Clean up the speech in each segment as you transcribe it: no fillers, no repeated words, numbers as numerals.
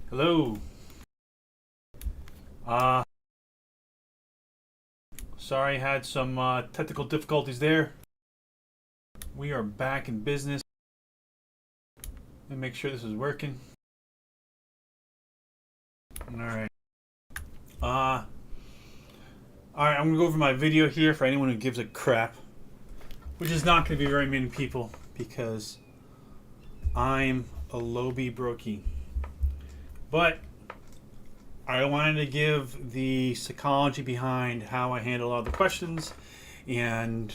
Hello. Sorry I had some technical difficulties there. We are back in business. Let me make sure this is working. Alright. Alright, I'm gonna go over my video here for anyone who gives a crap. Which is not gonna be very many people because I'm a lowbie brokey. But I wanted to give the psychology behind how I handle all the questions and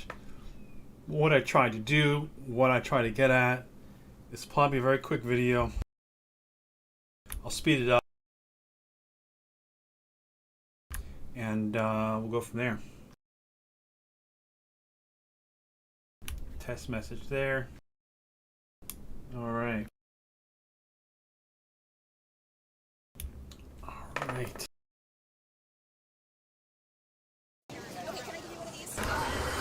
what I try to do, what I try to get at. It's probably a very quick video. I'll speed it up and we'll go from there. Test message there. All right. Right.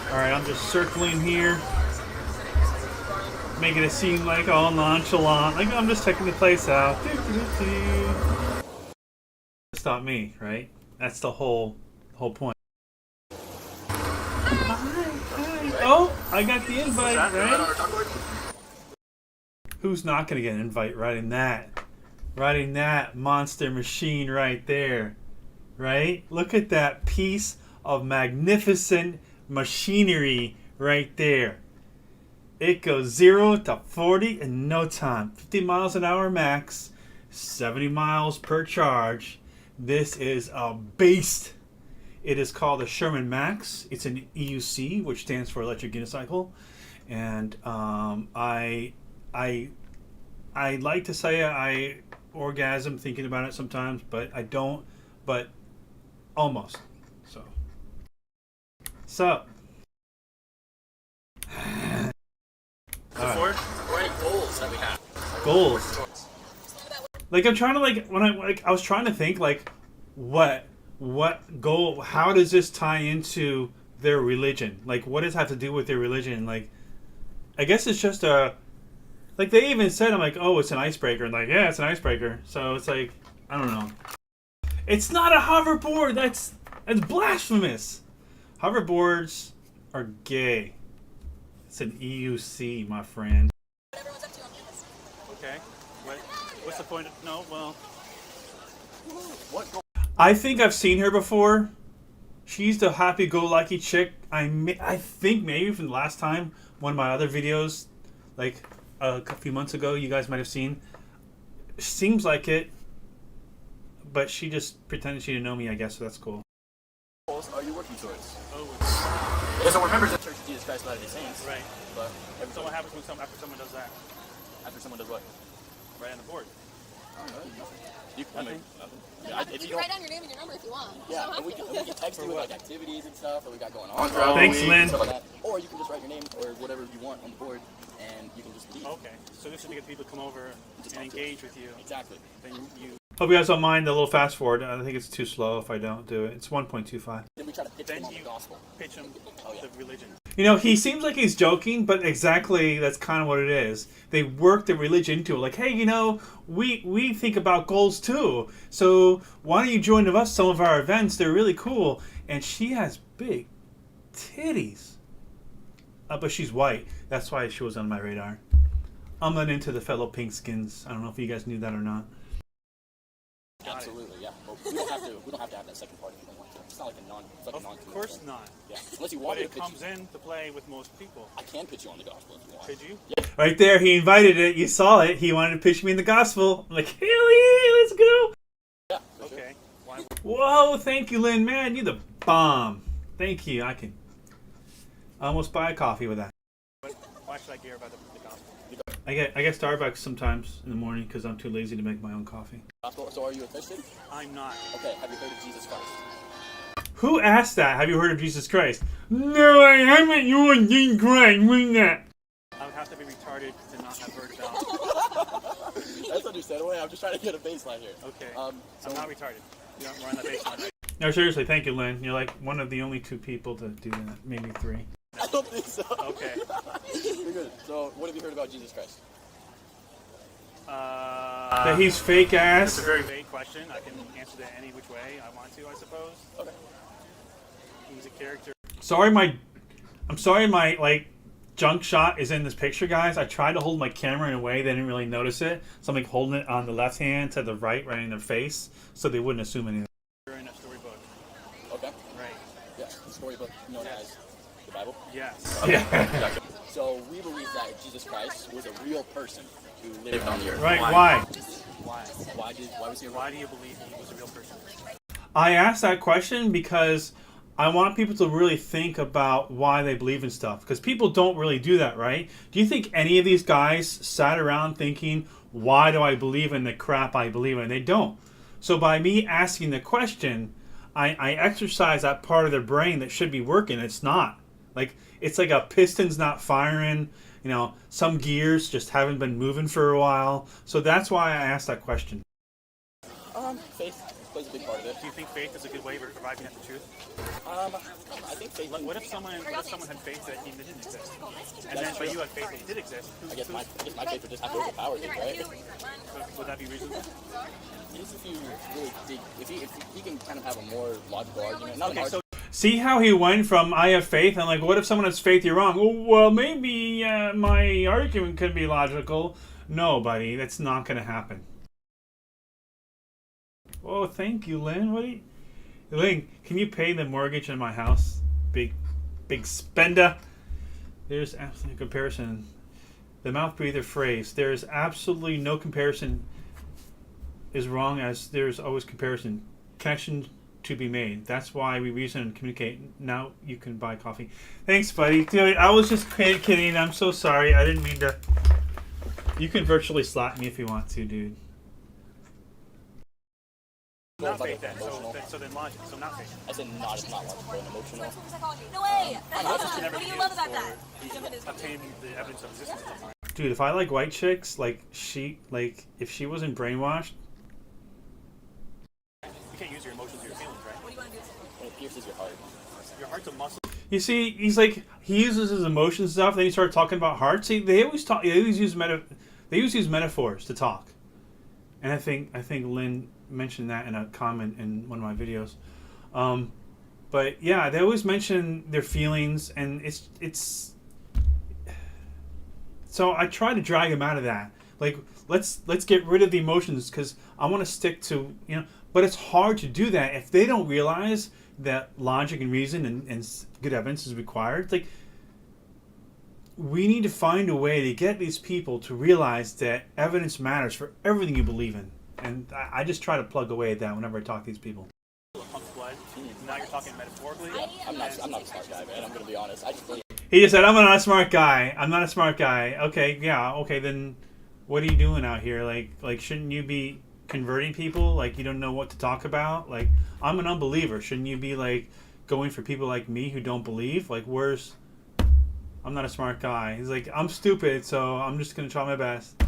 Alright, I'm just circling here. Making it seem like all nonchalant. Like I'm just checking the place out. It's not me, right? That's the whole point. Hi. Oh, I got the invite, right? Who's not gonna get an invite riding that? Riding that monster machine right there, right? Look at that piece of magnificent machinery right there. It goes 0 to 40 in no time. 50 miles an hour max, 70 miles per charge. This is a beast. It is called a Sherman Max. It's an EUC, which stands for electric unicycle. And I like to say I orgasm thinking about it sometimes, but I don't, but almost. So Or any goals that we have. Goals. Like I'm trying to I was trying to think like what goal, how does this tie into their religion? Like what does it have to do with their religion? Like I guess it's just like they even said, I'm like, oh, it's an icebreaker. And like, yeah, it's an icebreaker. So it's like, I don't know. It's not a hoverboard. That's blasphemous. Hoverboards are gay. It's an EUC, my friend. Okay. What's the point? No, well. What? I think I've seen her before. She's the happy-go-lucky chick. I think maybe from the last time, one of my other videos, like a few months ago, you guys might have seen. Seems like it, but she just pretended she didn't know me, I guess, so that's cool. What goals are you working towards? Oh, Because we're members of the Church of Jesus Christ of Latter-day Saints. right. But So what happens when after someone does that? after someone does what? Right on the board. You, Nothing. Yeah, You can write down your name and your number if you want. yeah, You and we don't can, have we to. can text you with like activities and stuff that we got going on. Thanks, Lynn. Stuff like that. Or you can just write your name or whatever you want on the board, and you can just leave. Okay, so this is to get people to come over Just and talk to engage us. with you. Exactly. Then you. Hope you guys don't mind the little fast forward. I think it's too slow if I don't do it. It's 1.25. Then we try to pitch Then them on the you gospel. pitch them Oh, yeah. the religion. You know, he seems like he's joking, but exactly that's kind of what it is. They work the religion into it. Like, hey, you know, we think about goals too. So why don't you join us some of our events? They're really cool. And she has big titties. But she's white. That's why she was on my radar. I'm not into the fellow pink skins. I don't know if you guys knew that or not. Absolutely, yeah. But we don't have to. We don't have to have that second part if you don't want to. It's not like a non. It's like a non. Of course not. Yeah. Unless you But want me it to pitch comes you. into play with most people. I can pitch you on the gospel if you want. Could you? Yeah. Right there, he invited it. You saw it. He wanted to pitch me in the gospel. I'm like, hell yeah, let's go. Yeah. For sure. Okay. Whoa, thank you, Lynn. Man, you're the bomb. Thank you. I can almost buy a coffee with that. Why should I care about the gospel? I get Starbucks sometimes in the morning because I'm too lazy to make my own coffee. Gospel. So are you a Christian? I'm not. Okay. Have you heard of Jesus Christ? Who asked that? Have you heard of Jesus Christ? No, I haven't. You're Jesus Christ. What's that? I would have to be retarded to not have heard about. That's understandable. I'm just trying to get a baseline here. Okay. So I'm not retarded. Yeah, we're on the baseline. Right? No, seriously, thank you, Lynn. You're like one of the only 2 people to do that. Maybe 3. I don't think so. Okay. You're good. So, what have you heard about Jesus Christ? That he's fake ass? It's a very vague question. I can answer that any which way I want to, I suppose. Okay. He's a character. I'm sorry my like junk shot is in this picture, guys. I tried to hold my camera in a way they didn't really notice it. So I'm like holding it on the left hand to the right in their face, so they wouldn't assume anything. In a storybook. Okay. Right. Yeah, the storybook known as the Bible. Yes. Okay. Yeah. So we believe that Jesus Christ was a real person who lived on the earth. Right, why? Why? Why was he a real Why do you believe he was a real person? I asked that question because I want people to really think about why they believe in stuff. Because people don't really do that, right? Do you think any of these guys sat around thinking, why do I believe in the crap I believe in? They don't. So by me asking the question, I exercise that part of their brain that should be working. It's not. Like, it's like a piston's not firing. You know, some gears just haven't been moving for a while. So that's why I asked that question. Faith plays a big part of it. Do you think faith is a good way of arriving at the truth? I think faith. What if someone had faith that he didn't exist, and then but you had faith that he did exist? I guess my faith would just have to overpower him, right? Would that be reasonable? Just if you really dig, if he can kind of have a more logical argument. Not Okay, so See how he went from I have faith and like, what if someone has faith, you're wrong? Oh, well, maybe my argument could be logical. No, buddy, that's not going to happen. Oh, thank you, Lynn. Lynn, can you pay the mortgage on my house? Big spender. There's absolutely no comparison. The mouth breather phrase. There's absolutely no comparison is wrong, as there's always comparison. Connection to be made. That's why we reason and communicate. Now you can buy coffee. Thanks, buddy. Dude, I was just kidding. I'm so sorry. I didn't mean to. You can virtually slap me if you want to, dude. not faith then. So then logic. So not faith. I said not logical and emotional. No way! What do you love about that? Obtain the evidence of existence of something. Dude, if I like white chicks, if she wasn't brainwashed. You can't use your emotions or your feelings, right? What do you want to do? When it pierces your heart. Your heart's a muscle. You see, he uses his emotions and stuff. Then he started talking about heart. See, they always use metaphors to talk. And I think Lynn mentioned that in a comment in one of my videos. But yeah, they always mention their feelings, and it's. So I try to drag him out of that. Like, let's get rid of the emotions, because I want to stick to, But it's hard to do that if they don't realize that logic and reason and good evidence is required. Like, we need to find a way to get these people to realize that evidence matters for everything you believe in. And I just try to plug away at that whenever I talk to these people. Punk's blood. Now you're talking metaphorically. I'm not a smart guy, man. I'm gonna be honest. I just believe. He just said, I'm not a smart guy. I'm not a smart guy. Okay, yeah, okay, then what are you doing out here? Like shouldn't you be converting people? Like, you don't know what to talk about? Like, I'm an unbeliever. Shouldn't you be, like, going for people like me who don't believe? Like, I'm not a smart guy. He's like, I'm stupid, so I'm just going to try my best.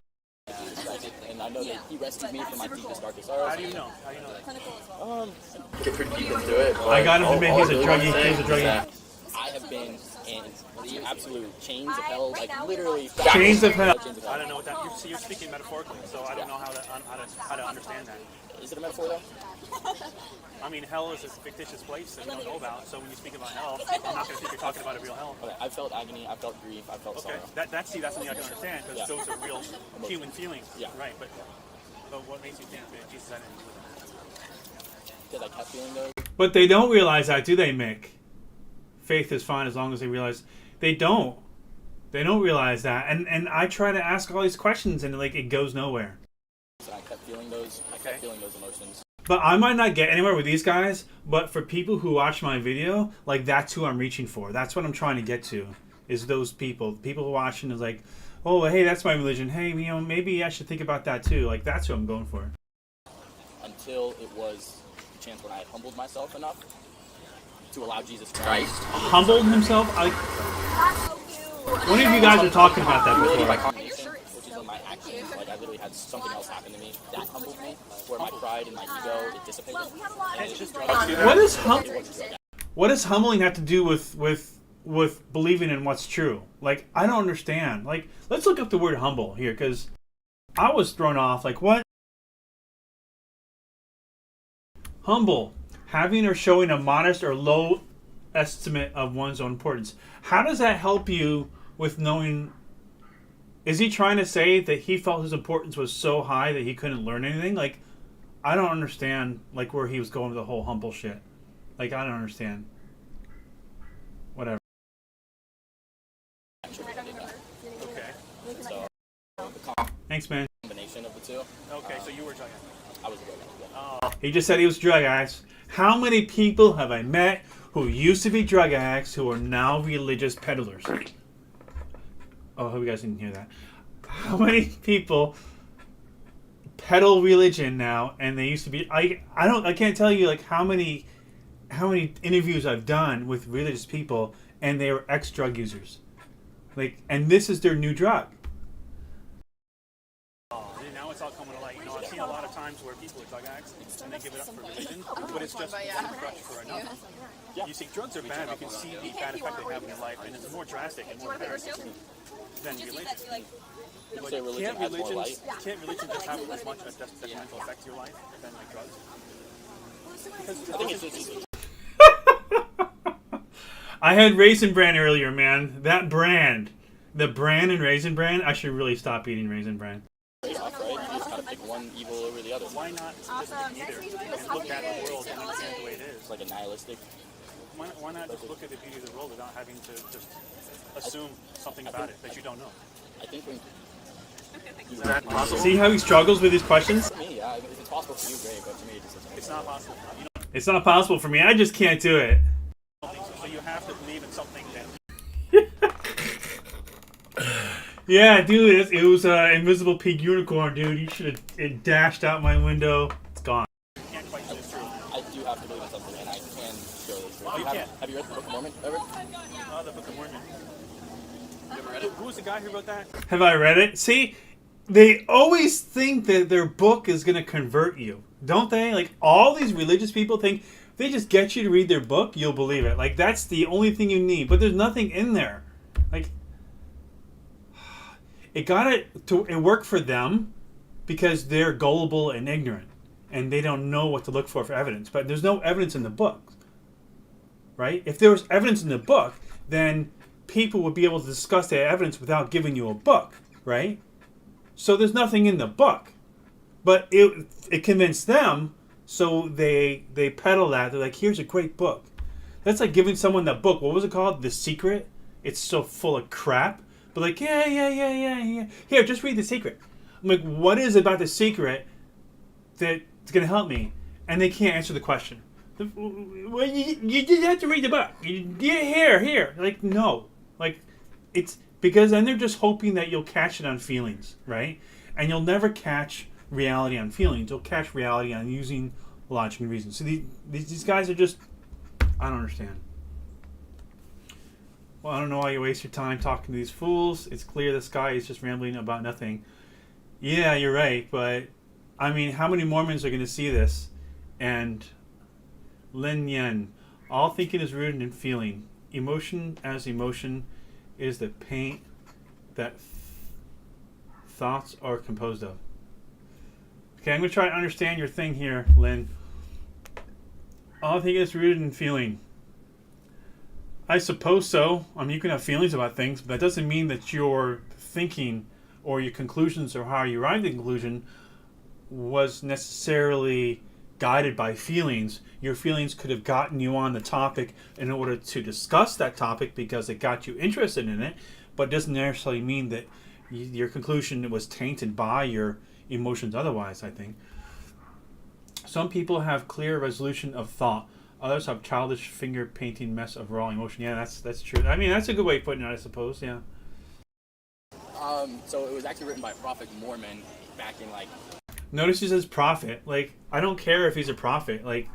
And I know that he rescued me from my deepest, darkest sorrows. How do you know? that? Get pretty deep into it. I got him to admit he's a druggie. He's a druggie. I have been in the absolute chains of hell, like literally. Chains of hell. I don't know what that. You're speaking metaphorically, so I don't know how to understand that. Is it a metaphor though? I mean, hell is a fictitious place that we don't know about. So when you speak about hell, I'm not going to think you're talking about a real hell. Okay, I felt agony, I felt grief, I felt sorrow. That's something I can understand, because those are real human feelings. Yeah. Right, but what makes you think that Jesus had anything to do with it? Because I kept feeling those. But they don't realize that, do they, Mick? Faith is fine as long as they realize. They don't. They don't realize that. And I try to ask all these questions, and it goes nowhere. So I kept feeling those. I kept feeling those emotions. But I might not get anywhere with these guys, but for people who watch my video, that's who I'm reaching for. That's what I'm trying to get to, is those people. People who watching is like, oh, hey, that's my religion. Hey, maybe I should think about that too. Like, that's who I'm going for. Until it was the chance when I had humbled myself enough to allow Jesus Christ. Humbled himself? One of you guys are talking about that Humility by before. cognition, which is when my actions, I literally had something else happen to me that humbled me, where my pride and my ego, it dissipated. What does humbling have to do with believing in what's true? Like, I don't understand. Like, let's look up the word humble here, because I was thrown off. Like, what? Humble. Having or showing a modest or low estimate of one's own importance. How does that help you with knowing... Is he trying to say that he felt his importance was so high that he couldn't learn anything? Like, I don't understand, like, where he was going with the whole humble shit. Like, I don't understand. Whatever. Okay. So, Thanks, man. combination of the two. Okay, so you were drug I was a drug addict. Yeah. He just said he was drug addicts. How many people have I met who used to be drug addicts who are now religious peddlers? Oh, I hope you guys didn't hear that. How many people peddle religion now, and they used to be... I can't tell you like how many interviews I've done with religious people, and they were ex-drug users. Like, and this is their new drug. Now it's all coming to light. You know, I've seen a lot of times where people are drug addicts and they give it up for religion, but it's just crutch for another. You see, drugs are bad. You can see the bad effect they have in your life, and it's more drastic and more apparent than religion. But can't religion just have as much a detrimental effect to your life than like drugs? I think it's just... I had Raisin Bran earlier, man. That brand. The bran and Raisin Bran, I should really stop eating Raisin Bran. trade-off, right? You just kind of pick one evil over the other. Why not just pick either and look at the world and understand the way it is? It's like a nihilistic. Why not just look at the beauty of the world without having to just assume something about it that you don't know? I think when... Is that possible? See how he struggles with these questions? For me, yeah. If it's possible for you, great, but to me, it just isn't. It's not possible. You know, It's not possible for me. I just can't do it. so you have to believe in something that... Yeah, dude, it was an invisible pig unicorn, dude. You should have dashed out my window. It's gone. You can't quite say it's true. I do have to believe in something, and I can show this. Oh, you can? Have you read the Book of Mormon ever? Oh, the Book of Mormon. You ever read it? Who was the guy who wrote that? Have I read it? See, they always think that their book is going to convert you, don't they? Like, all these religious people think if they just get you to read their book, you'll believe it. Like, that's the only thing you need. But there's nothing in there. Like, it worked for them because they're gullible and ignorant, and they don't know what to look for evidence. But there's no evidence in the book, right? If there was evidence in the book, then people would be able to discuss that evidence without giving you a book, right? So there's nothing in the book, but it convinced them, so they peddle that. They're like, here's a great book. That's like giving someone that book. What was it called? The Secret. It's so full of crap. But like, yeah. Here, just read The Secret. I'm like, what is it about The Secret that's going to help me? And they can't answer the question. Well, you just have to read the book. Here. Like, no. Like, it's because then they're just hoping that you'll catch it on feelings, right? And you'll never catch reality on feelings. You'll catch reality on using logic and reason. So these guys are just, I don't understand. Well, I don't know why you waste your time talking to these fools. It's clear this guy is just rambling about nothing. Yeah, you're right, but I mean, how many Mormons are going to see this? And Lin Yen, all thinking is rooted in feeling. Emotion as emotion is the paint that thoughts are composed of. Okay, I'm going to try to understand your thing here, Lin. All thinking is rooted in feeling. I suppose so. I mean, you can have feelings about things, but that doesn't mean that your thinking or your conclusions or how you arrived at the conclusion was necessarily guided by feelings. Your feelings could have gotten you on the topic in order to discuss that topic because it got you interested in it, but it doesn't necessarily mean that your conclusion was tainted by your emotions otherwise, I think. Some people have clear resolution of thought. Others have childish finger painting mess of raw emotion. Yeah, that's true. I mean, that's a good way of putting it, I suppose. Yeah. So it was actually written by a prophet Mormon back in like... Notice he says prophet. Like, I don't care if he's a prophet. Like,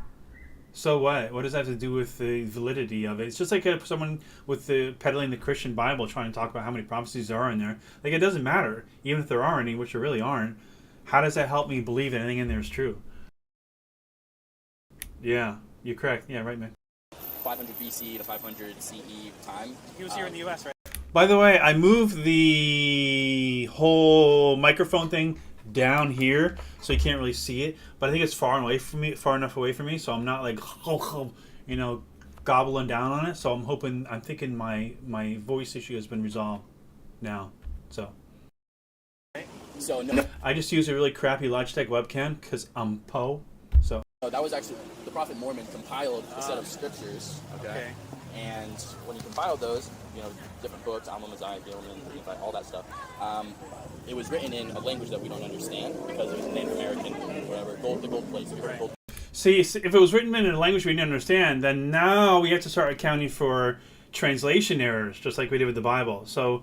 so what? What does that have to do with the validity of it? It's just like someone with the peddling the Christian Bible trying to talk about how many prophecies there are in there. Like, it doesn't matter, even if there are any, which there really aren't. How does that help me believe that anything in there is true? Yeah. You're correct. Yeah, right, man. 500 BC to 500 CE time. He was here in the U.S., right? By the way, I moved the whole microphone thing down here, so you can't really see it. But I think it's far enough away from me, so I'm not like, you know, gobbling down on it. So I'm thinking my voice issue has been resolved now. So No, I just use a really crappy Logitech webcam because I'm Poe. So that was actually the prophet Mormon compiled a set of scriptures. Okay. And when he compiled those, you know, different books, Alma, Messiah, Gilman, all that stuff, it was written in a language that we don't understand because it was Native American, whatever, the gold plates. Gold. See, if it was written in a language we didn't understand, then now we have to start accounting for translation errors, just like we did with the Bible. So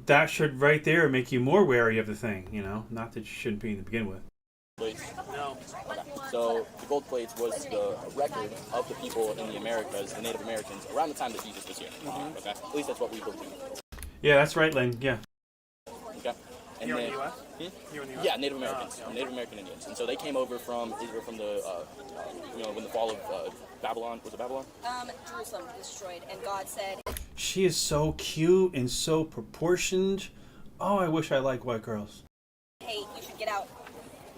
that should right there make you more wary of the thing, you know? Not that you shouldn't be to begin with. Plates. No. Okay. So the gold plates was the record of the people in the Americas, the Native Americans, around the time that Jesus was here. Okay? At least that's what we believe. Yeah, that's right, Lynn. Yeah. Okay. And Here then, in the U.S.? Here in the U.S.? Yeah, Native Americans, Native American Indians, and so they came over from the you know, when the fall of Babylon, was it Babylon? Jerusalem was destroyed, and God said, She is so cute and so proportioned. Oh, I wish I liked white girls. hey, you should get out,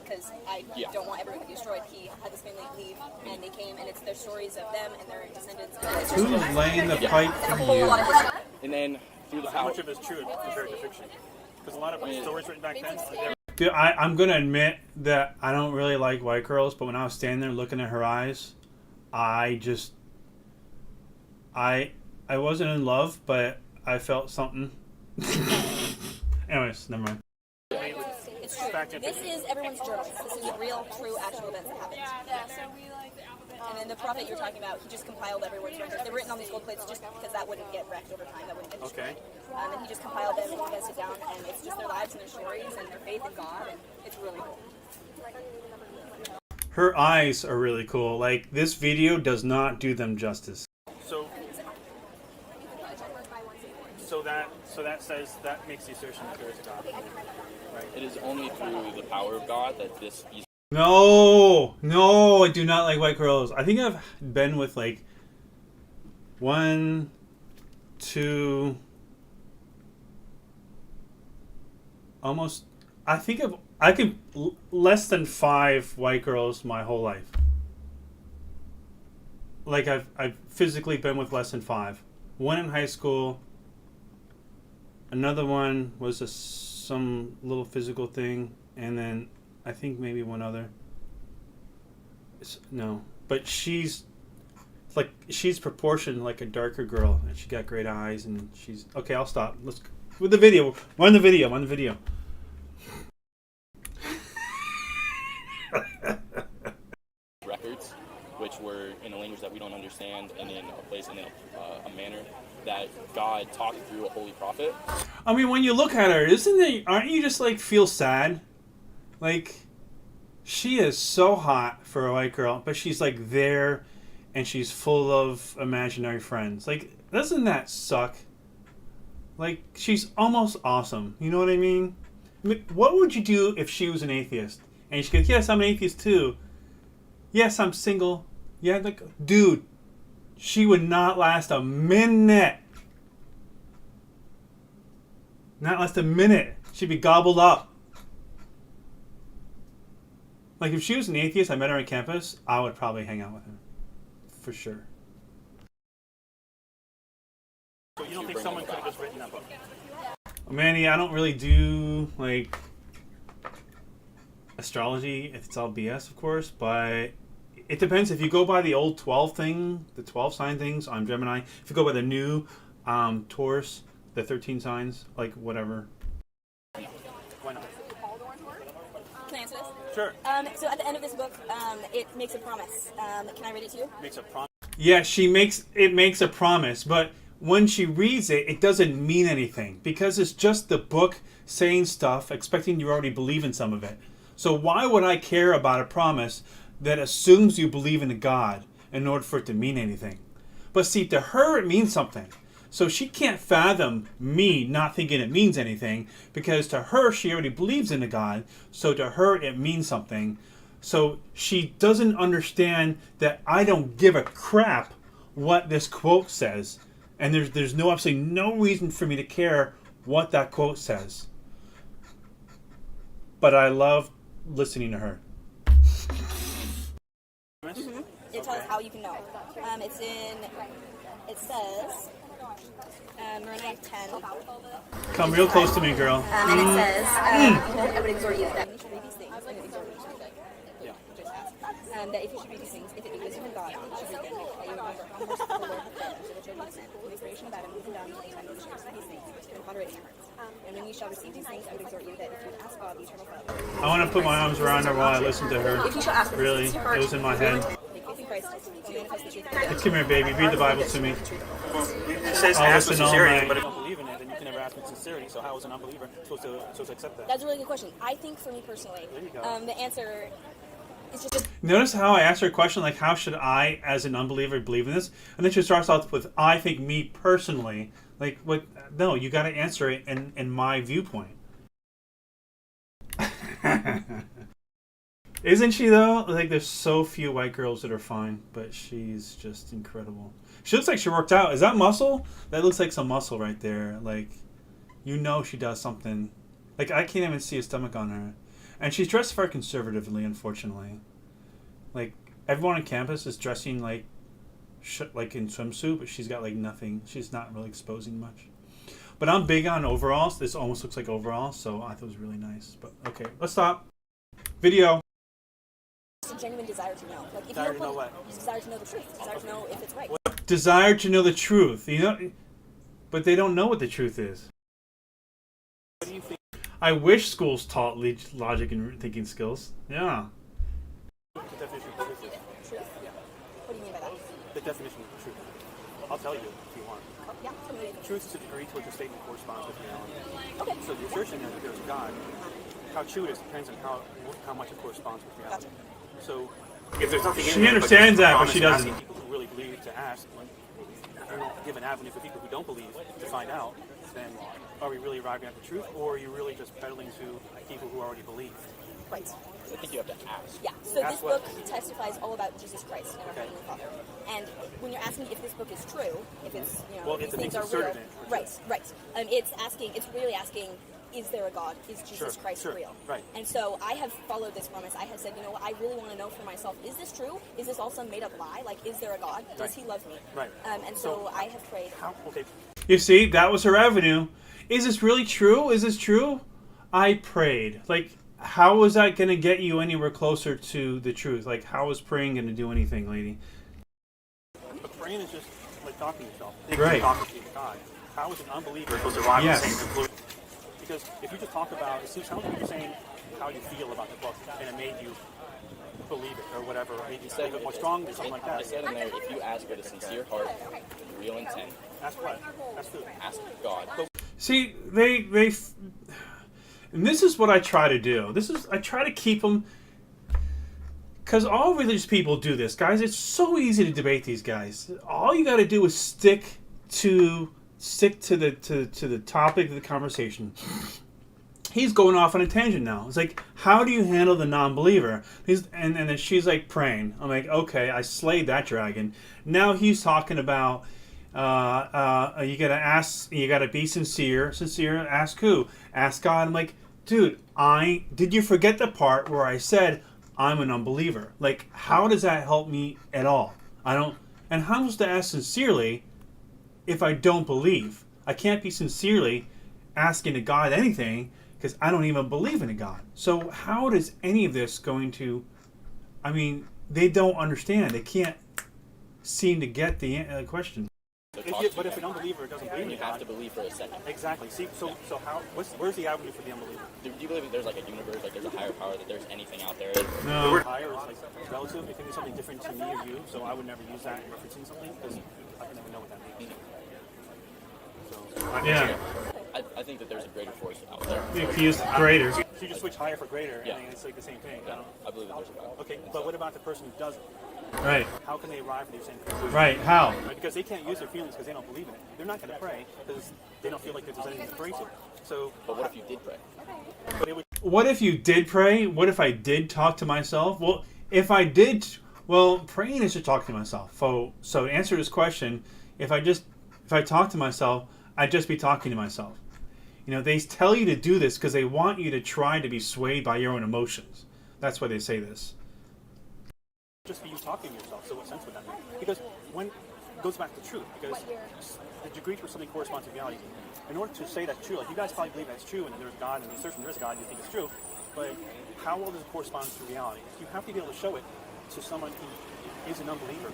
because I Yeah. don't want everyone to be destroyed. He had this family leave, and they came, and it's their stories of them and their descendants. And it's just Who's laying the pipe a for whole you? lot of history. And then through the How power. much of it is true compared to fiction? Because a lot of stories written back then, Dude, I'm going to admit that I don't really like white girls, but when I was standing there looking at her eyes, I wasn't in love, but I felt something. Anyways, never mind. It's true. This is everyone's journals. This is real, true, actual events that happened. Yeah, so we like the alphabet. And then the prophet you're talking about, he just compiled everyone's records. They're written on these gold plates just because that wouldn't get wrecked over time. That wouldn't get destroyed. Okay. And he just compiled them and condensed it down, and it's just their lives and their stories and their faith in God, and it's really cool. Her eyes are really cool. Like, this video does not do them justice. So that says, that makes the assertion that there is a God. Right? It is only through the power of God that these No, I do not like white girls. I think I've been with like 1, 2, almost. I could less than 5 white girls my whole life. Like I've physically been with less than 5. One in high school. Another one was some little physical thing, and then I think maybe one other. No, but she's proportioned like a darker girl, and she got great eyes, and she's okay. I'll stop. Let's with the video. Run the video. records, which were in a language that we don't understand, and in a place and in a manner that God talked through a holy prophet. I mean, when you look at her, aren't you just like feel sad? Like, she is so hot for a white girl, but she's like there, and she's full of imaginary friends. Like, doesn't that suck? Like, she's almost awesome. You know what I mean? What would you do if she was an atheist? And she goes, yes, I'm an atheist too. Yes, I'm single. Yeah, like, dude, she would not last a minute. Not last a minute. She'd be gobbled up. Like, if she was an atheist, I met her on campus, I would probably hang out with her. For sure. So you don't think someone could have just written that book? Manny, I don't really do, like, astrology. It's all BS, of course, but it depends. If you go by the old 12 thing, the 12 sign things on Gemini, if you go by the new Taurus, the 13 signs, like, whatever. Why not? Can I answer this? Sure. So at the end of this book, it makes a promise. Can I read it to you? Makes a promise. Yeah, it makes a promise, but when she reads it, it doesn't mean anything because it's just the book saying stuff, expecting you already believe in some of it. So why would I care about a promise that assumes you believe in a God in order for it to mean anything? But see, to her, it means something. So she can't fathom me not thinking it means anything because to her, she already believes in a God. So to her, it means something. So she doesn't understand that I don't give a crap what this quote says. And there's absolutely no reason for me to care what that quote says. but I love listening to her. Mm-hmm. It tells how you can know. It says, Moroni 10. Come real close to me, girl. And it says, I would exhort you that you should read these things. I'm going to exhort you. That if you should read these things, if it is from God, you should read them. That you remember how merciful the Lord has been to the children of Israel, from the creation of Adam even down to the time of the shares of these things, and ponder it in your hearts. And when you shall receive these things, I would exhort you that if you would ask God, the eternal Father. I want to put my arms around her while I listen to her. If you shall ask for Really, it was in my head. faith in Christ, to manifest the truth. Come here, baby. Read the Bible to me. It says I'll ask with listen all sincerity, night. but if you don't believe in it, then you can never ask with sincerity. So how is an unbeliever supposed to accept that? That's a really good question. I think for me personally, the answer is just Notice how I asked her a question like, how should I, as an unbeliever, believe in this? And then she starts off with, I think me personally. Like, what? No, you got to answer it in my viewpoint. Isn't she, though? Like, there's so few white girls that are fine, but she's just incredible. She looks like she worked out. Is that muscle? That looks like some muscle right there. Like, you know she does something. Like, I can't even see a stomach on her. And she's dressed very conservatively, unfortunately. Like, everyone on campus is dressing like in swimsuit, but she's got like nothing. She's not really exposing much. But I'm big on overalls. This almost looks like overalls, so I thought it was really nice. But okay, let's stop. Video. a genuine desire to know. Like, if Desire you to know what? desire to know the truth, desire to know if it's right. Desire to know the truth. You know, but they don't know what the truth is. What do you think? I wish schools taught logic and thinking skills. Yeah. The definition of truth is? Truth? Yeah. What do you mean by that? The definition of truth. I'll tell you if you want. Yeah, tell me. Truth is a degree to which a statement corresponds with reality. Okay. So the assertion that there's a God, how true it is depends on how much it corresponds with reality. Gotcha. So if there's nothing in She there, understands that, but she promise doesn't. asking people who really believe to ask, when you don't give an avenue for people who don't believe to find out, then are we really arriving at the truth, or are you really just peddling to people who already believe? Right. I think you have to ask. Yeah, so Ask this what? book testifies all about Jesus Christ and our Okay. Heavenly Father. And when you're asking if this book is true, if it's, you know, Well, these it's things are asserted real. it. Right. It's really asking, is there a God? Is Jesus Sure, Christ sure, real? right. And so I have followed this promise. I have said, you know what, I really want to know for myself, is this true? Is this all some made up lie? Like, is there a God? Does Right. he love me? Right. And so I have prayed. Okay. You see, that was her avenue. Is this really true? Is this true? I prayed. Like, how was that going to get you anywhere closer to the truth? Like, how is praying going to do anything, lady? But praying is just like talking to yourself. Right. Talking to God. How is an unbeliever supposed to arrive at Yes. the same conclusion? Because if you just talk about, it sounds like you're saying how you feel about the book, and it made you believe it or whatever, or made you say it more strongly, something like I that. said in there, if you ask with a sincere heart, real intent, Ask what? Ask who? ask God. See, and this is what I try to do. I try to keep them, because all religious people do this, guys. It's so easy to debate these guys. All you got to do is stick to the topic of the conversation. He's going off on a tangent now. It's like, how do you handle the non-believer? And then she's like praying. I'm like, okay, I slayed that dragon. Now he's talking about you gotta be sincere. Ask who? Ask God. I'm like, dude, did you forget the part where I said I'm an unbeliever? Like, how does that help me at all? I don't. And how am I supposed to ask sincerely if I don't believe? I can't be sincerely asking a God anything because I don't even believe in a God. So how does any of this going to? I mean, they don't understand. They can't seem to get the question. So But if an unbeliever doesn't believe in you God, have to believe for a second. exactly. See, so how? Where's the avenue for the unbeliever? Do you believe that there's like a universe, like there's a higher power, that there's anything out there? The No. word higher is like relative. It can be something different to me or you, so I would never use that in referencing something because I can never know what that means. So Yeah. I think that there's a greater force out there. You can use greater. So you just switch higher for greater, Yeah. and it's like the same thing. Yeah, I believe that there's a power. Okay, but what about the person who doesn't? Right. How can they arrive at the same conclusion? Right. How? Right, because they can't use their feelings because they don't believe in it. They're not going to pray because they don't feel like there's anything to pray to. So, But what if you did pray? but it would. What if you did pray? What if I did talk to myself? Well, if I did, praying is to talk to myself. So to answer this question, if I talk to myself, I'd just be talking to myself. You know, they tell you to do this because they want you to try to be swayed by your own emotions. That's why they say this. Just for you talking to yourself, so what sense would that make? Because when it goes back to truth, because the degree for something corresponds to reality. In order to say that's true, like you guys probably believe that's true, and there's God, and there's a God, you think it's true, but how well does it correspond to reality? You have to be able to show it to someone who is an unbeliever,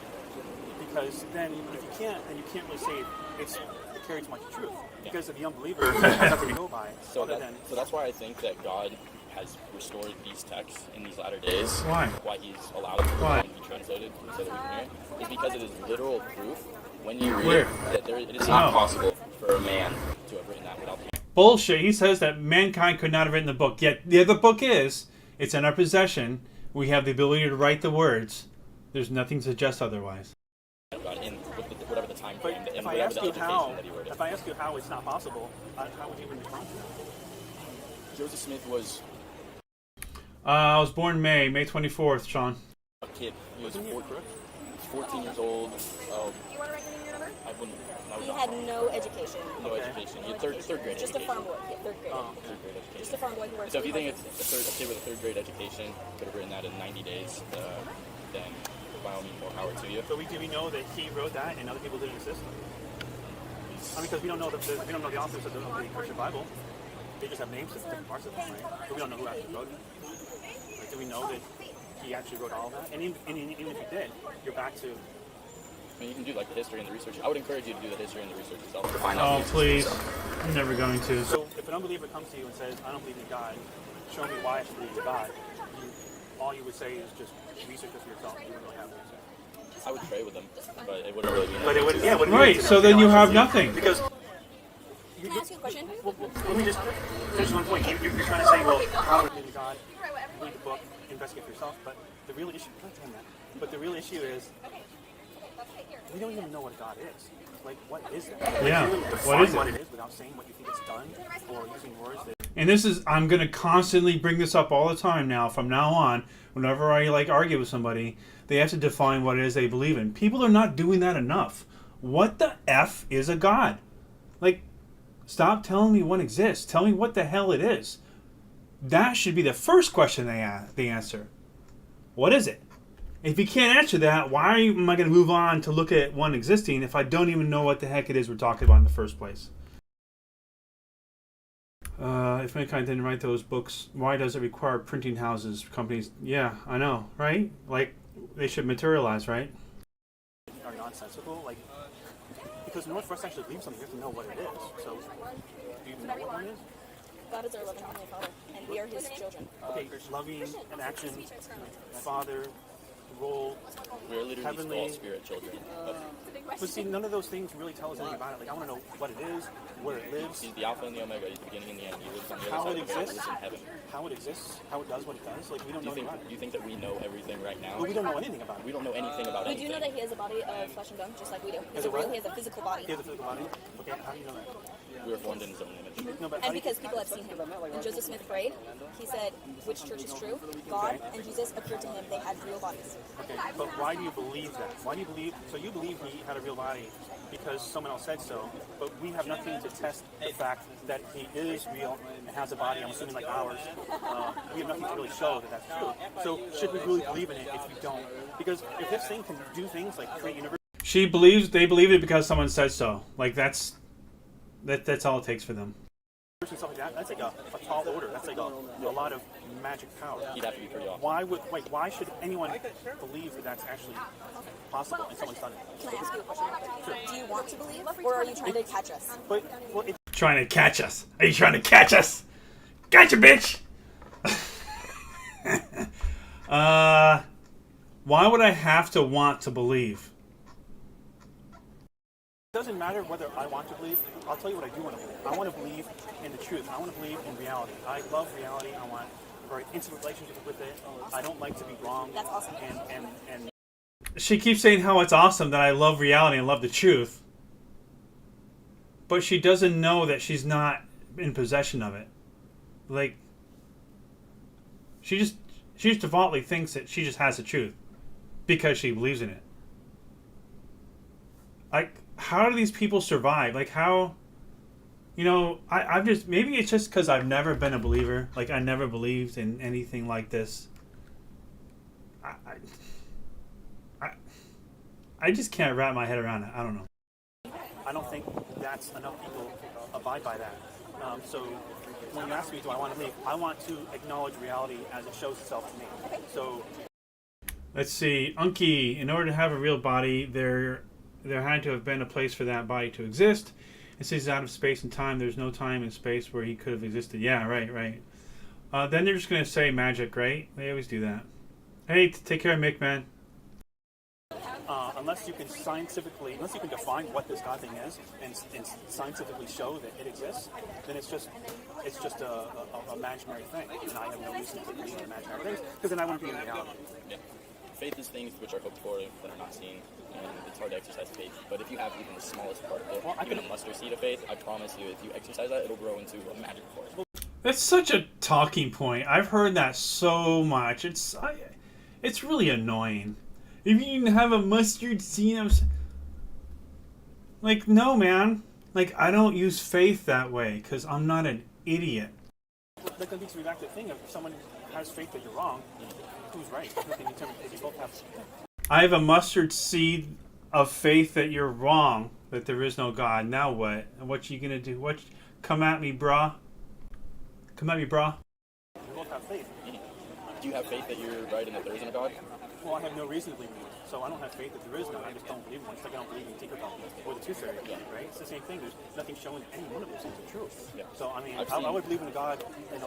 because then if you can't, then you can't really say it carries much truth, because of the unbeliever has nothing to go by. So that's why I think that God has restored these texts in these latter days. Why? Why he's allowed it to be translated so that we can hear it is because it is literal proof when you read it that it is not possible for a man to have written that without the Bullshit. He says that mankind could not have written the book. Yet the book is. It's in our possession. We have the ability to write the words. There's nothing to suggest otherwise. in whatever the time frame but and if I whatever ask the you education how, that he wrote it. if I ask you how it's not possible, how would you even respond to that? Joseph Smith was I was born May 24th, Sean. a kid. He was 14 years old. Oh, Do you want to write the name of your number? I wouldn't. He had no education. No education. He had third grade Just education. a farm boy. Yeah, third grade. Third grade education. Just a farm boy who worked. So if you think it's a kid with a third grade education could have written that in 90 days, then by all means, more power to you. So do we know that he wrote that and other people didn't exist? I mean, because we don't know the authors of the Christian Bible. They just have names of different parts of them, right? But we don't know who actually wrote it. Like, do we know that he actually wrote all of that? And even if he did, you're back to. I mean, you can do like the history and the research. I would encourage you to do the history and the research yourself to find Oh, out. please. I'm never going to. So if an unbeliever comes to you and says, "I don't believe in God," show me why I should believe in God. All you would say is just research it for yourself. You wouldn't really have an answer. I would pray with them, but it wouldn't really be. But it would, yeah. Right, so then you have nothing. Because. Can I ask you a question? Well, let me just finish one point. You're trying to say, well, how would you God read the book, investigate for yourself? But the real issue, but the real issue is, we don't even know what God is. Like, what is that? Yeah, Like, what is it? What it is without saying what you think it's done, or using words that. And this is, I'm going to constantly bring this up all the time now, from now on. Whenever I argue with somebody, they have to define what it is they believe in. People are not doing that enough. What the F is a God? Like, stop telling me one exists. Tell me what the hell it is. That should be the first question they answer. What is it? If you can't answer that, why am I going to move on to look at one existing if I don't even know what the heck it is we're talking about in the first place? If mankind didn't write those books, why does it require printing houses, companies? Yeah, I know, right? Like, they should materialize, right? Are nonsensical, like, because in order for us to actually believe something, you have to know what it is. So, do you even know what one is? God is our loving Heavenly Father, and we are His children. Okay, loving, an action, Father, role, We're literally heavenly. all spirit children. But see, none of those things really tell us anything about it. Like, I want to know what it is, where it lives, He's the Alpha and the Omega. He's the beginning and the end. He lives on the how other it side of the world. He exists, lives in heaven. how it exists, how it does what it does. Like, we don't Do know anything about you it. think that we know everything right now? But we don't know anything about it. We don't know anything about We do anything. know that He has a body of flesh and bone, just like we do. Has it what? He has a physical body. He has a physical body. Okay, how do you know that? We were formed in His own image. No, but how And do you, because people have seen Him. When Joseph Smith prayed, he said, which church is true? God and Jesus appeared to him. They had real bodies. okay, but why do you believe that? Why do you believe? So you believe he had a real body because someone else said so, but we have nothing to test the fact that he is real and has a body. I'm assuming like ours. We have nothing to really show that that's true. So should we really believe in it if we don't? Because if this thing can do things like create universe. They believe it because someone said so. Like, that's all it takes for them. And stuff like that, that's like a tall order. That's like a lot of magic power. He'd have to be pretty awesome. Why should anyone believe that that's actually possible and someone's done it? Can I ask you a question? Do you want to believe, or are you trying to catch us? But well, it, Trying to catch us. Are you trying to catch us? Gotcha, bitch! Why would I have to want to believe? doesn't matter whether I want to believe. I'll tell you what I do want to believe. I want to believe in the truth. I want to believe in reality. I love reality. I want a very intimate relationship with it. I don't like to be wrong. That's awesome. And She keeps saying how it's awesome that I love reality and love the truth. But she doesn't know that she's not in possession of it. Like, she just defaultly thinks that she just has the truth because she believes in it. Like, how do these people survive? Like, how, You know, I've just, maybe it's just because I've never been a believer. Like, I never believed in anything like this. I just can't wrap my head around it. I don't know. I don't think that's enough people abide by that. So when you ask me, do I want to believe? I want to acknowledge reality as it shows itself to me. So Let's see. Unky, in order to have a real body, there had to have been a place for that body to exist. It says out of space and time. There's no time and space where he could have existed. Yeah, right. Then they're just going to say magic, right? They always do that. Hey, take care of Mick, man. unless you can define what this God thing is and scientifically show that it exists, then it's just a imaginary thing. And I have no reason to believe in imaginary things because then I wouldn't be in reality. Yeah. Faith is things which are hoped for that are not seen, and it's hard to exercise faith. But if you have even the smallest particle, even a mustard seed of faith, I promise you, if you exercise that, it'll grow into a magic force. That's such a talking point. I've heard that so much. It's really annoying. If you even have a mustard seed, like, no, man. Like, I don't use faith that way because I'm not an idiot. That leads me back to the thing of if someone has faith that you're wrong, who's right? They both have. I have a mustard seed of faith that you're wrong, that there is no God. Now what? And what you gonna do? Come at me, brah. Come at me, brah. We both have faith. Do you have faith that you're right and that there isn't a God? Well, I have no reason to believe in it. So I don't have faith that there is none. I just don't believe in one. It's like I don't believe in Tinkerbell or the Tooth Fairy, right? It's the same thing. There's nothing showing that any one of those things are true. Yeah. So I mean, I would believe in a God,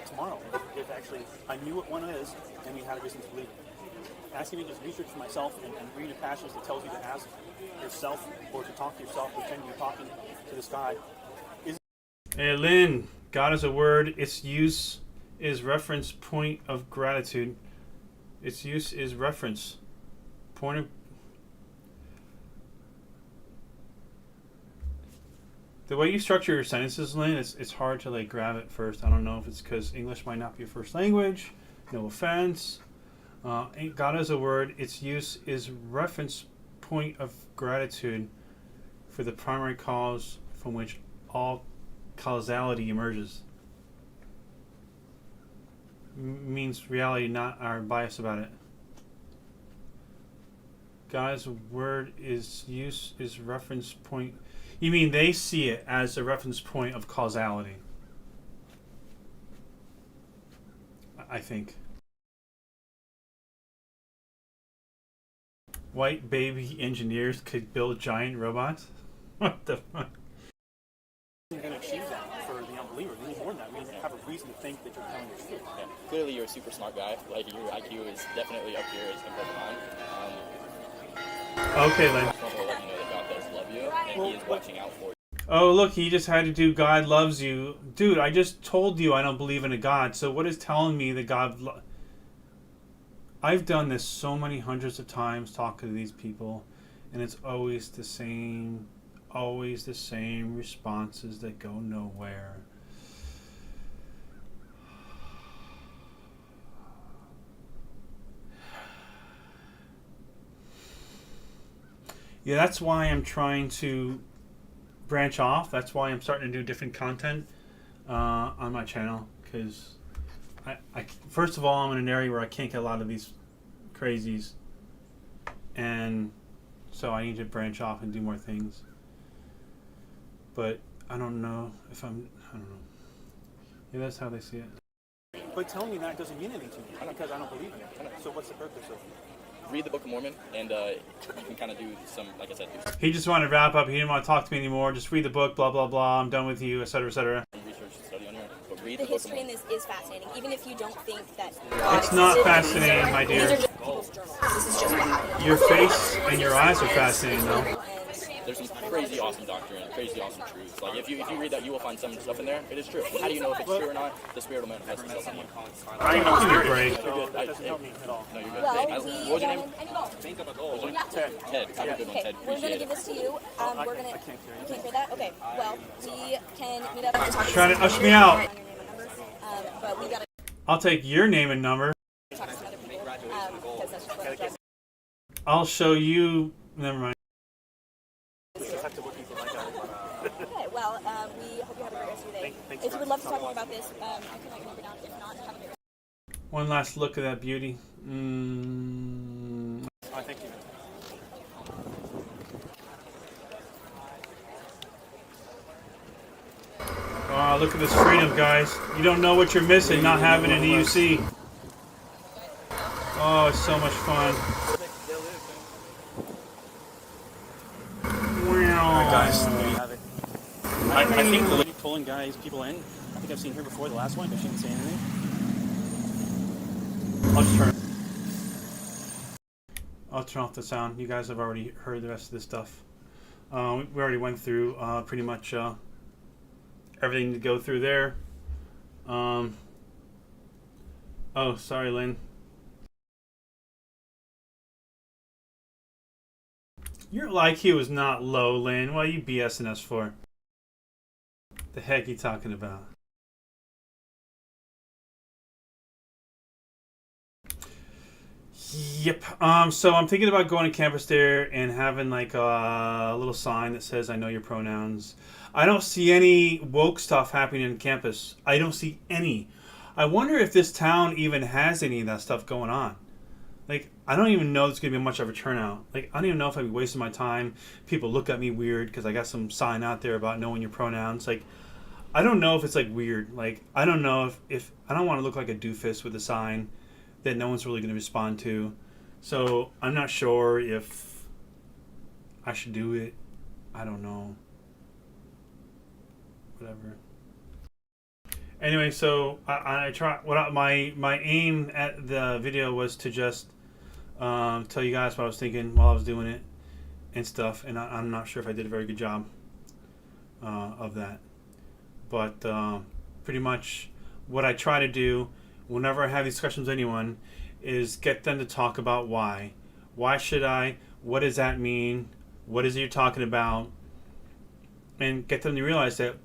tomorrow if actually I knew what one is and we had a reason to believe it. Asking me to just research for myself and read a passage that tells you to ask yourself or to talk to yourself, pretend you're talking to this guy. Hey, Lynn, God is a word. Its use is reference point of gratitude. Its use is reference point of. The way you structure your sentences, Lynn, it's hard to like grab it first. I don't know if it's because English might not be your first language. No offense. God is a word. Its use is reference point of gratitude for the primary cause from which all causality emerges. Means reality, not our bias about it. God's word is use is reference point. You mean they see it as a reference point of causality? I think. White baby engineers could build giant robots? What the fuck? You're going to achieve that for the unbeliever. We need more than that. We have a reason to think that you're telling the truth. Yeah. Clearly, you're a super smart guy. Like, your IQ is definitely up here as compared to mine. Okay, Lynn. I just want to let you know that God does love you, and He is watching out for you. Oh, look, he just had to do God loves you. Dude, I just told you I don't believe in a God. So what is telling me that God... I've done this so many hundreds of times talking to these people, and it's always the same responses that go nowhere. Yeah, that's why I'm trying to branch off. That's why I'm starting to do different content on my channel, because I first of all, I'm in an area where I can't get a lot of these crazies, and so I need to branch off and do more things. But I don't know if I don't know. Yeah, that's how they see it. But telling me that doesn't mean anything to me because I don't believe in it. So what's the purpose of it? Read the Book of Mormon, and you can kind of do some, like I said, He just wanted to wrap up. He didn't want to talk to me anymore. Just read the book, blah, blah, blah. I'm done with you, etc., etc. research and study on your own. But read The the Book of history in Mormon. this is fascinating, even if you don't think that. It's not fascinating, my These are dear. just people's journals. This is just what happened. Your face and your eyes are fascinating, though. There's some crazy awesome doctrine, crazy awesome truths. Like if you read that, you will find some stuff in there. It is true. How do you know if it's true or not? The Spirit will manifest itself in you. Give me a break. You're good. That doesn't help me at all. No, you're good. Well, Hey, we what was your name? Think of a What was your name? Ted. Ted. Have a good one, Okay, Ted. we're going to Appreciate give it. this to you. We're going to. I can't hear You can't hear that? Okay. Well, we can meet up and talk. Try to usher me out. On your name and numbers. But we got to I'll take your name and number. talk to some other people. Because that's just what our job. I'll show you. Never mind. Just have to look people like that. Okay. Well, we hope you have a great rest of your Thanks If you would love to talk more watching. about this, I can write your number down. If not, have a great day. One last look at that beauty. Thank you. Oh, look at this freedom, guys. You don't know what you're missing not having an EUC. Oh, it's so much fun. Alright guys, there you have it. I think the lady pulling people in, I think I've seen her before the last one, but she didn't say anything. I'll turn off the sound. You guys have already heard the rest of this stuff. We already went through pretty much everything to go through there. Oh, sorry, Lynn. Your IQ is not low, Lynn. What are you BSing us for? The heck you talking about? Yep. So I'm thinking about going to campus there and having like a little sign that says "I know your pronouns." I don't see any woke stuff happening on campus. I don't see any. I wonder if this town even has any of that stuff going on. Like, I don't even know there's going to be much of a turnout. Like, I don't even know if I'd be wasting my time. People look at me weird because I got some sign out there about knowing your pronouns. Like, I don't know if it's, like, weird. Like, I don't know if I don't want to look like a doofus with a sign that no one's really going to respond to. So, I'm not sure if I should do it. I don't know. Whatever. Anyway, so I try. My aim at the video was to just tell you guys what I was thinking while I was doing it and stuff, and I'm not sure if I did a very good job of that. But pretty much what I try to do whenever I have these discussions with anyone is get them to talk about why. Why should I? What does that mean? What is it you're talking about? And get them to realize that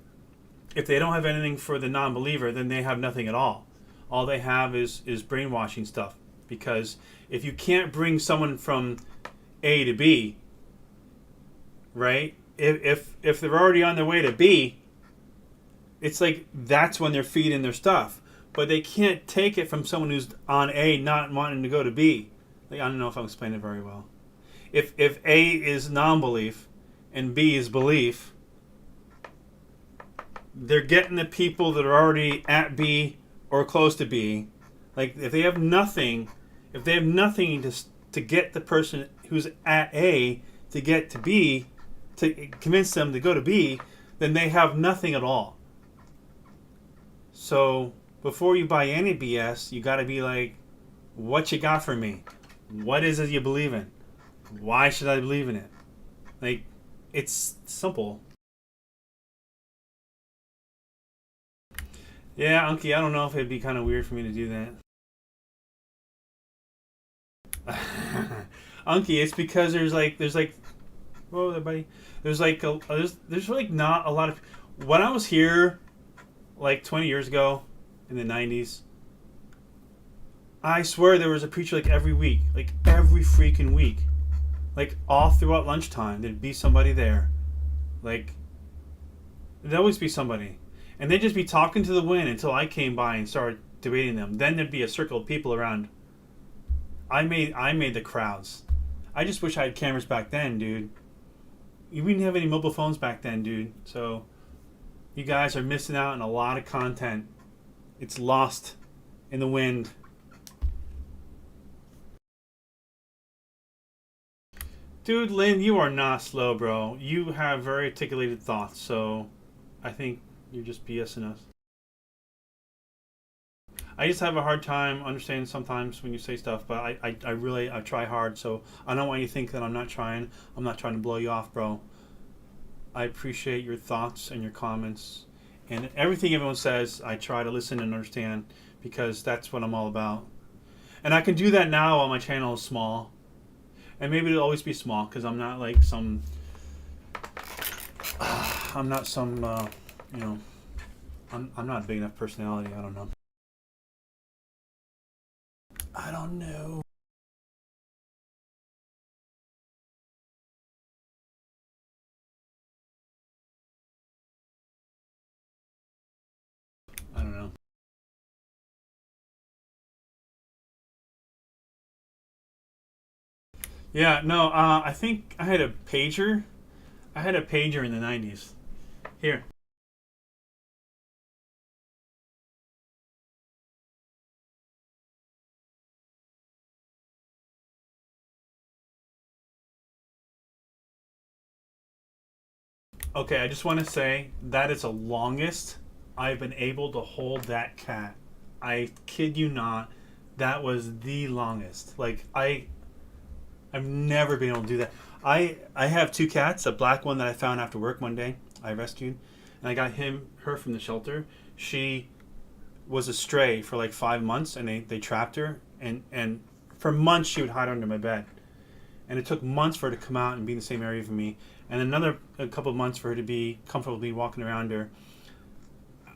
if they don't have anything for the non-believer, then they have nothing at all. All they have is brainwashing stuff. Because if you can't bring someone from A to B, right? If they're already on their way to B, it's like that's when they're feeding their stuff. But they can't take it from someone who's on A not wanting to go to B. Like, I don't know if I'm explaining it very well. If A is non-belief and B is belief, they're getting the people that are already at B or close to B. Like, if they have nothing to get the person who's at A to get to B, to convince them to go to B, then they have nothing at all. So before you buy any BS, you got to be like, what you got for me? What is it you believe in? Why should I believe in it? Like, it's simple. Yeah, Unky, I don't know if it'd be kind of weird for me to do that. Unky, it's because there's like, whoa there, buddy. There's like, there's like not a lot of. When I was here, like 20 years ago, in the 90s, I swear there was a preacher like every week, like every freaking week, like all throughout lunchtime, there'd be somebody there, like there'd always be somebody. And they'd just be talking to the wind until I came by and started debating them. Then there'd be a circle of people around. I made the crowds. I just wish I had cameras back then, dude. We didn't have any mobile phones back then, dude. So you guys are missing out on a lot of content. It's lost in the wind. Dude, Lynn, you are not slow, bro. You have very articulated thoughts, so I think you're just BSing us. I just have a hard time understanding sometimes when you say stuff, but I really try hard, so I don't want you to think that I'm not trying. I'm not trying to blow you off, bro. I appreciate your thoughts and your comments. And everything everyone says, I try to listen and understand, because that's what I'm all about. And I can do that now while my channel is small. And maybe it'll always be small, because I'm not like some... I'm not some, you know... I'm not a big enough personality, I don't know. I don't know. Yeah, no, I think I had a pager. I had a pager in the 90s. Here. Okay, I just want to say that is the longest I've been able to hold that cat. I kid you not. That was the longest. Like I've never been able to do that. I have two cats, a black one that I found after work one day. I rescued, and I got her from the shelter. She was a stray for like 5 months, and they trapped her, and for months she would hide under my bed, and it took months for her to come out and be in the same area for me, and a couple of months for her to be comfortably walking around her.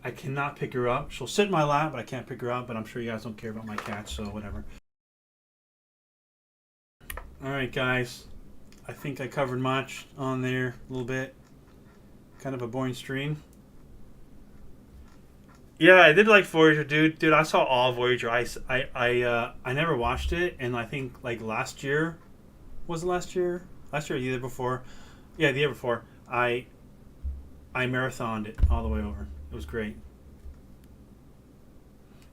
I cannot pick her up. She'll sit in my lap, but I can't pick her up. But I'm sure you guys don't care about my cats, so whatever. All right, guys. I think I covered much on there a little bit. Kind of a boring stream. Yeah, I did like Voyager, dude. Dude, I saw all Voyager. I never watched it, and I think like last year, was it last year? Last year or the year before? Yeah, the year before. I marathoned it all the way over. It was great.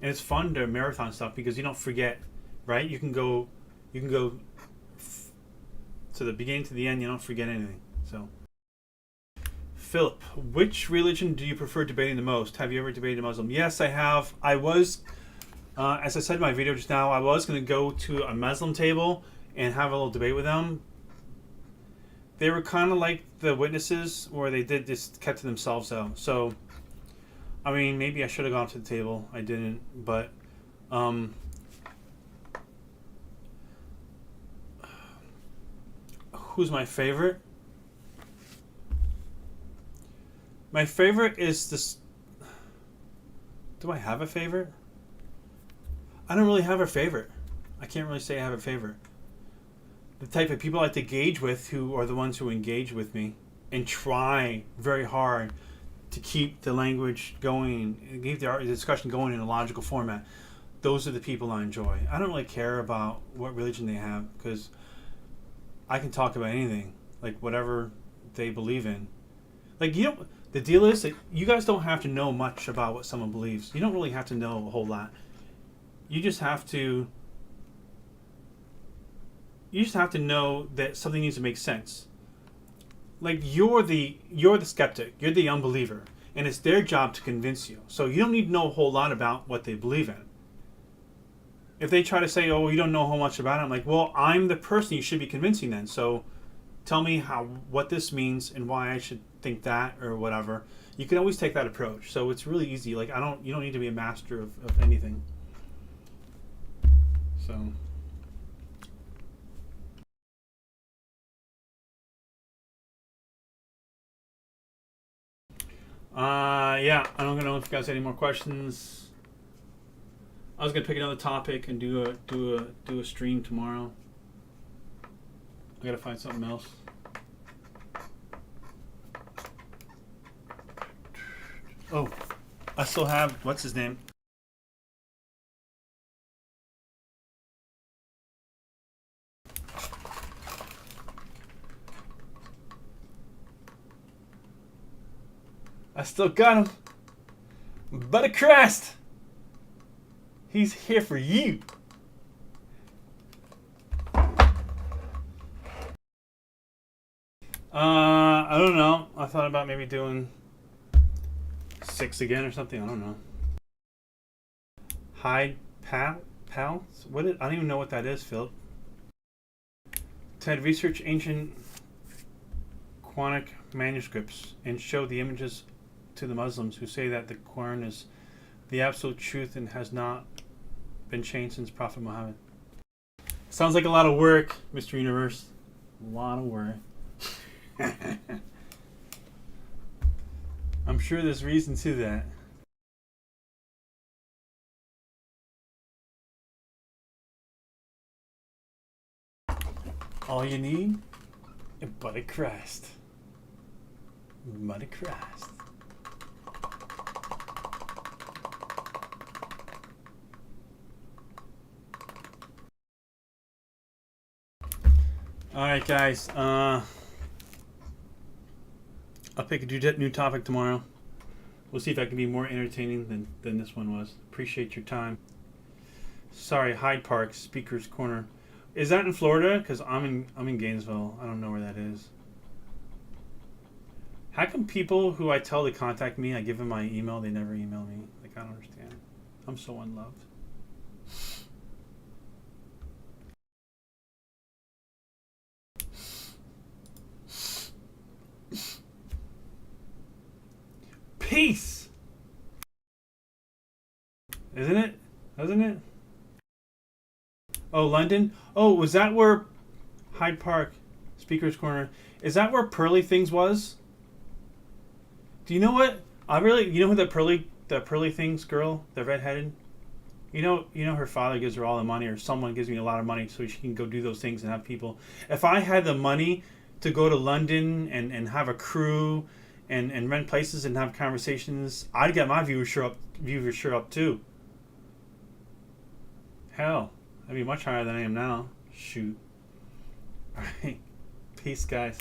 And it's fun to marathon stuff because you don't forget, right? You can go to the beginning to the end. You don't forget anything. So, Philip, which religion do you prefer debating the most? Have you ever debated a Muslim? Yes, I have. I was, as I said in my video just now, I was going to go to a Muslim table and have a little debate with them. They were kind of like the witnesses, where they did just kept to themselves out. So, I mean, maybe I should have gone to the table. I didn't, but who's my favorite? My favorite is this. Do I have a favorite? I don't really have a favorite. I can't really say I have a favorite. The type of people I like to engage with, who are the ones who engage with me and try very hard to keep the language going, keep the discussion going in a logical format. Those are the people I enjoy. I don't really care about what religion they have, because I can talk about anything, like whatever they believe in. Like, you know, the deal is that you guys don't have to know much about what someone believes. You don't really have to know a whole lot. You just have to know that something needs to make sense. Like, you're the skeptic, you're the unbeliever, and it's their job to convince you. So you don't need to know a whole lot about what they believe in. If they try to say, "Oh, you don't know how much about it," I'm like, "Well, I'm the person you should be convincing then. So tell me what this means and why I should think that, or whatever." You can always take that approach. So it's really easy. Like, you don't need to be a master of anything. So. Yeah, I don't know if you guys have any more questions. I was gonna pick another topic and do a stream tomorrow. I gotta find something else. Oh, I still have, what's his name? I still got him. Buttercrust. He's here for you. I don't know. I thought about maybe doing 6 again or something. I don't know. Hide pals? I don't even know what that is, Philip. Ted, research ancient Quranic manuscripts and show the images to the Muslims who say that the Quran is the absolute truth and has not been changed since Prophet Muhammad. Sounds like a lot of work, Mr. Universe. A lot of work. I'm sure there's reason to that. All you need? A butter crust. Butter crust. Alright, guys. I'll pick a new topic tomorrow. We'll see if I can be more entertaining than this one was. Appreciate your time. Sorry, Hyde Park, Speaker's Corner. Is that in Florida? Because I'm in Gainesville. I don't know where that is. How come people who I tell to contact me, I give them my email, they never email me? Like, I don't understand. I'm so unloved. Peace! Isn't it? Isn't it? Oh, London? Oh, was that where Hyde Park, Speaker's Corner, is that where Pearly Things was? Do you know what? You know who the Pearly Things girl, the redheaded? You know her father gives her all the money, or someone gives me a lot of money so she can go do those things and have people. If I had the money to go to London and have a crew and rent places and have conversations, I'd get my viewership up too. Hell, I'd be much higher than I am now. Shoot. Alright. Peace, guys.